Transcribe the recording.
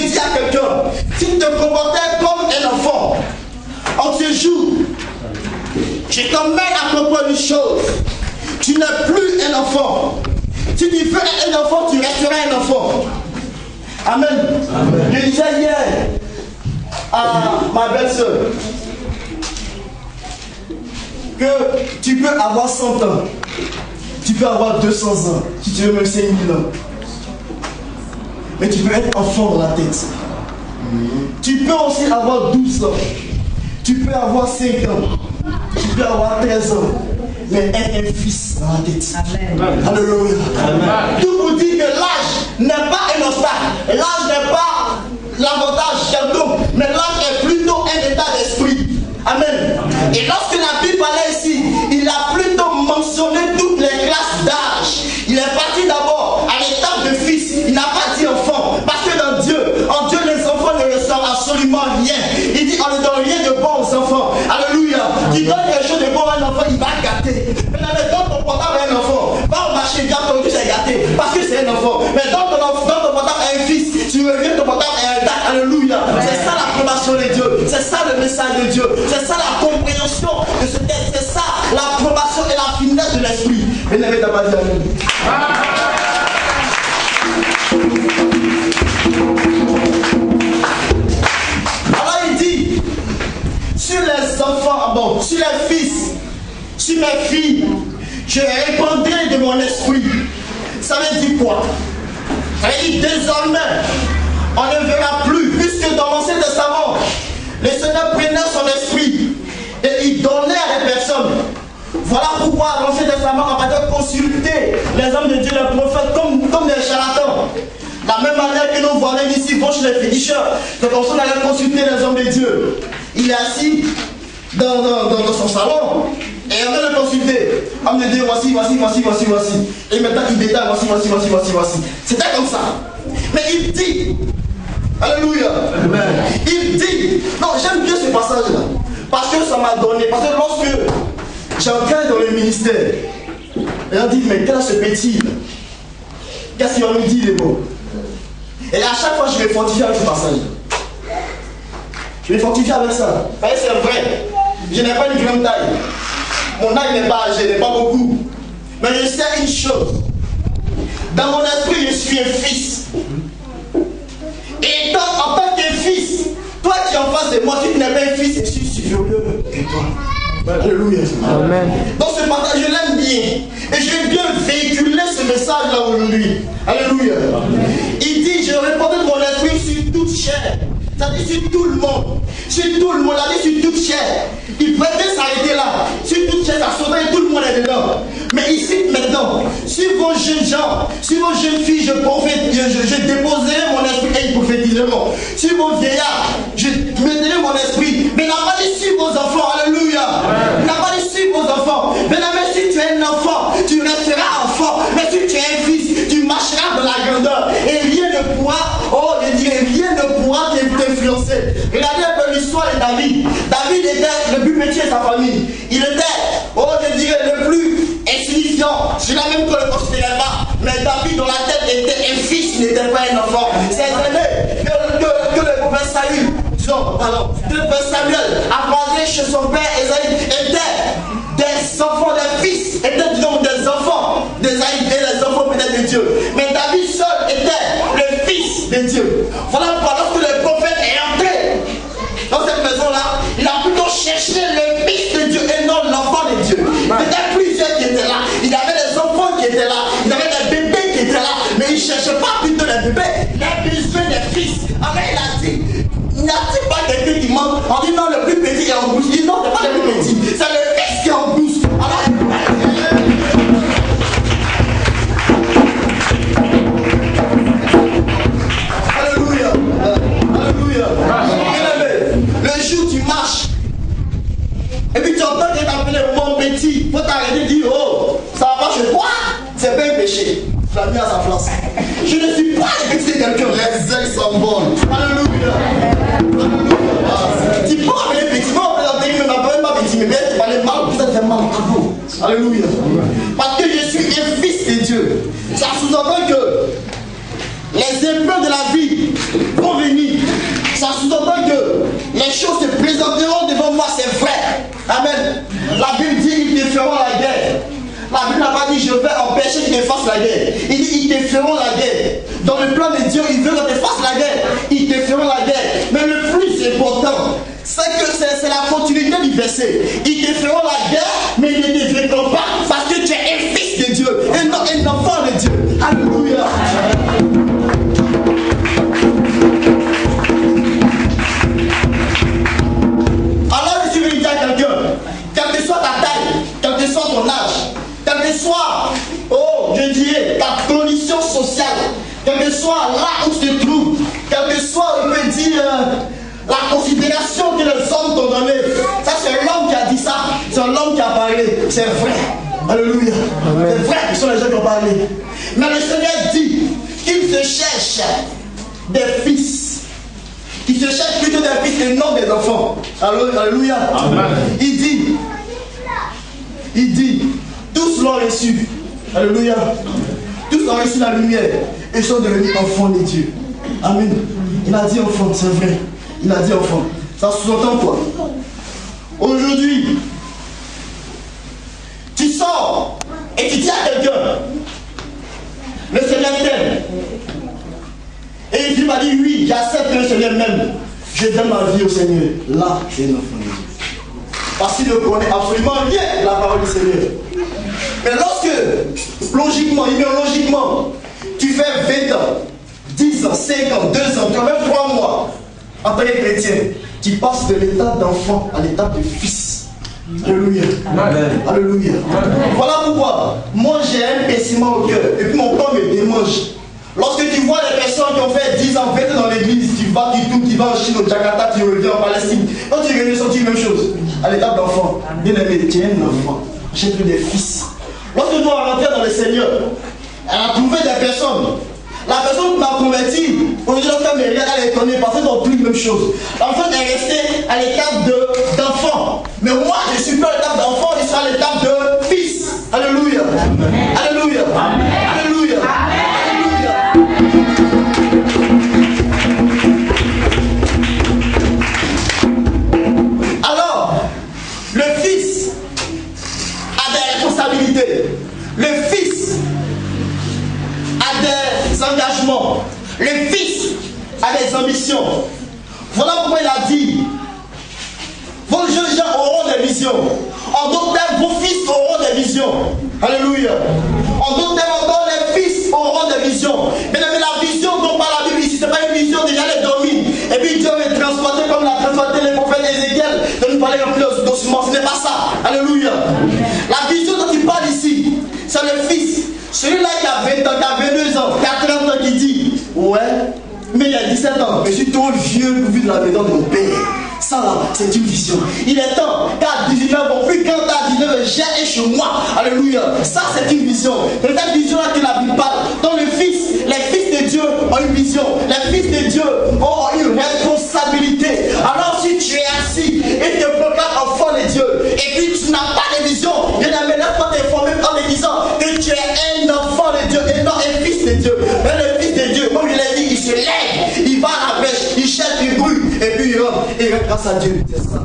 je dis à quelqu'un, si tu te comportais comme un enfant, en ce jour, je t'emmène à comprendre une chose. Tu n'es plus un enfant. Si tu veux être un enfant, tu resteras un enfant. Amen. Amen. Je disais hier à ma belle-sœur que tu peux avoir 100 ans, tu peux avoir 200 ans, si tu veux même 5000 ans. Mais tu peux être enfant dans la tête. Tu peux aussi avoir 12 ans. Tu peux avoir 5 ans. Tu peux avoir 13 ans. Mais être un fils dans la tête. Amen. Alléluia. Amen. Tout vous dit que l'âge n'est pas un obstacle. L'âge n'est pas l'avantage, mais l'âge est plutôt un état d'esprit. Amen. Et lorsque la Bible parlait ici, il a plutôt mentionné toutes les classes d'âge. Il est parti d'abord à l'étape de fils. Il n'a pas dit enfant. Parce que dans Dieu, en Dieu, les enfants ne reçoivent absolument rien. Il dit on ne donne rien de bon aux enfants. Alléluia. Tu donnes quelque chose de bon à un enfant, il va gâter. Mais dans ton portable à un enfant, va au marché, viens ton fils est gâté. Parce que c'est un enfant. Mais dans ton portable à un fils, tu reviens ton portable à un date. Alléluia. C'est ça l'approbation de Dieu. C'est ça le message de Dieu. C'est ça la compréhension de ce texte. C'est ça l'approbation et la finesse de l'esprit. Et n'avez pas dit amen. Alors il dit, sur les enfants, sur les fils, sur mes filles, je répandrai de mon esprit. Ça veut dire quoi? Ça veut dire désormais, on ne verra plus, puisque dans l'Ancien Testament, le Seigneur prenait son esprit et il donnait à des personnes. Voilà pourquoi l'Ancien Testament on va dire consulter les hommes de Dieu, les prophètes, comme des charlatans. De la même manière que nos voisins ici vont chez les féticheurs, c'est comme ça qu'on allait consulter les hommes de Dieu. Il est assis dans son salon et on va le consulter. On me dit voici. Et maintenant il détaille voici. C'était comme ça. Mais il dit, alléluia, amen. Il dit, non, j'aime bien ce passage-là, parce que ça m'a donné, parce que lorsque j'entrais dans le ministère, et on dit, mais quel est ce petit? Qu'est-ce qu'on nous dit les mots? Et à chaque fois, je me fortifie avec ce passage. Je me fortifie avec ça. Parce que c'est vrai, je n'ai pas une grande taille. Mon âge n'est pas âgé, n'est pas beaucoup. Mais je sais une chose. Dans mon esprit, je suis un fils. Et en tant que fils, toi qui es en face de moi, tu n'es pas un fils, je suis supérieur que toi. Alléluia. Amen. Donc ce matin, je l'aime bien. Et j'ai bien véhiculé ce message-là aujourd'hui. Alléluia. Amen. Il dit, je répondrai de mon esprit sur toute chair. Ça dit sur tout le monde. Sur tout le monde, il a dit sur toute chair. Il préfère s'arrêter là. Sur toute chair, ça sauverait, tout le monde est dedans. Mais ici, maintenant, sur vos jeunes gens, sur vos jeunes filles, je déposerai mon esprit et ils prophétiseront. Sur vos vieillards, je mettrai mon esprit. Mais il n'a pas dit sur vos enfants, alléluia. Il n'a pas dit sur vos enfants. Mais même si tu es un enfant, tu resteras enfant. Mais si tu es un fils, tu marcheras dans la grandeur. Et rien ne pourra, rien ne pourra t'influencer. Regardez un peu l'histoire de David. David était le plus petit de sa famille. Il était, le plus insignifiant. Je n'ai même pas le considérer pas. Mais David, dans la tête, était un fils, il n'était pas un enfant. C'est aîné que le prophète Samuel a croisé chez son père Esaïe était des enfants, des fils, étaient des enfants d'Esaïe et des enfants peut-être de Dieu. Mais David seul était le fils de Dieu. Voilà pourquoi lorsque le prophète est entré dans cette maison-là, il a plutôt cherché le fils de Dieu et non l'enfant de Dieu. Il y avait plusieurs qui étaient là. Il y avait des enfants qui étaient là. Il y avait des bébés qui étaient là. Mais il ne cherchait pas plutôt les bébés. Il a besoin des fils. Alors il a dit, il n'y a pas quelqu'un qui manque. On dit non, le plus petit est en bouche. Il dit non, ce n'est pas le plus petit. C'est le fils qui est en bouche. Alors, alléluia. Alléluia. Le jour tu marches et puis tu entends que t'appeler mon petit, il faut t'arrêter de dire oh, ça va pas chez toi, c'est pas un péché. Tu l'as mis à sa place. Je ne suis pas le petit de quelqu'un. Les ailes sont bonnes. Alléluia. Alléluia. Tu peux appeler petit, moi on peut l'appeler même pas petit, mais tu parles mal, ça te fait mal. Alléluia. Parce que je suis un fils de Dieu. Ça sous-entend que les épreuves de la vie vont venir. Amen. La Bible dit ils te feront la guerre. La Bible n'a pas dit je vais empêcher qu'ils te fassent la guerre. Il dit ils te feront la guerre. Dans le plan de Dieu, il veut qu'on te fasse la guerre. Ils te feront la guerre. Mais le plus important, c'est que c'est la continuité du verset. Ils te feront la guerre, mais ils ne te vaincront pas parce que tu es un fils de Dieu, un enfant de Dieu. Alléluia. Alors je suis venu dire à quelqu'un, quelle que soit ta taille, quel que soit ton âge, quelle que soit, je dirais, ta condition sociale, quel que soit là où tu te trouves, quel que soit, on peut dire, la considération que les hommes t'ont donnée. Ça, c'est l'homme qui a dit ça, c'est l'homme qui a parlé, c'est vrai. Alléluia. C'est vrai que ce sont les gens qui ont parlé. Mais le Seigneur dit qu'il se cherche des fils. Qu'il se cherche plutôt des fils et non des enfants. Alléluia. Amen. Il dit, tous l'ont reçu. Alléluia. Tous ont reçu la lumière et sont devenus enfants de Dieu. Amen. Il a dit enfant, c'est vrai. Il a dit enfant. Ça sous-entend quoi? Aujourd'hui, tu sors et tu dis à quelqu'un, le Seigneur t'aime. Et il m'a dit oui, j'accepte le Seigneur même. Je donne ma vie au Seigneur. Là, c'est un enfant de Dieu. Parce qu'il ne connaît absolument rien de la parole du Seigneur. Mais lorsque, logiquement, idéologiquement, tu fais 20 ans, 10 ans, 5 ans, 2 ans, quand même 3 mois, en tant que chrétien, tu passes de l'état d'enfant à l'état de fils. Alléluia. Alléluia. Voilà pourquoi, moi j'ai un pincement au cœur, et puis mon corps me démange. Lorsque tu vois les personnes qui ont fait 10 ans, 20 ans dans l'église, tu vas, tu vas en Chine, au Jakarta, tu reviens en Palestine. Quand tu reviens, c'est la même chose. À l'étape d'enfant. Bien aimé, tu es un enfant. J'ai plus des fils. Lorsque tu vas rentrer dans le Seigneur, elle a trouvé des personnes. La personne qui m'a converti, aujourd'hui, lorsqu'elle me regarde, elle est étonnée parce qu'ils n'ont plus la même chose. La personne est restée à l'étape d'enfant. Mais moi, je ne suis pas à l'étape d'enfant, je suis à l'étape de fils. Alléluia. Alléluia. Alléluia. Alors, le fils a des responsabilités. Le fils a des engagements. Le fils a des ambitions. Voilà pourquoi il a dit, vos jeunes gens auront des visions. En d'autres termes, vos fils auront des visions. Alléluia. En d'autres termes, encore les fils auront des visions. Mais la vision dont parle la Bible ici, ce n'est pas une vision, déjà elle domine. Et puis Dieu veut transporter comme l'a transporté les prophètes Ézéchiel, de nous parler un peu d'ossements. Ce n'est pas ça. Alléluia. La vision dont il parle ici, c'est le fils. Celui-là qui a 20 ans, qui a 22 ans, qui a 30 ans, qui dit, ouais, mais il y a 17 ans, je suis trop vieux pour vivre dans la maison de mon père. Ça là, c'est une vision. Il est temps qu'à 19 ans, puis quand t'as 19 ans, j'ai un chez moi. Alléluia. Ça, c'est une vision. C'est cette vision-là que la Bible parle. Donc les fils de Dieu ont une vision. Les fils de Dieu ont une responsabilité. Alors si tu es assis et te proclames enfant de Dieu, et puis tu n'as pas de vision, bien aimé, laisse-toi t'informer en te disant que tu es un enfant de Dieu et non un fils de Dieu. Mais le fils de Dieu, comme je l'ai dit, il se lève, il va à la pêche, il cherche, il brûle, et puis il rentre grâce à Dieu. C'est ça.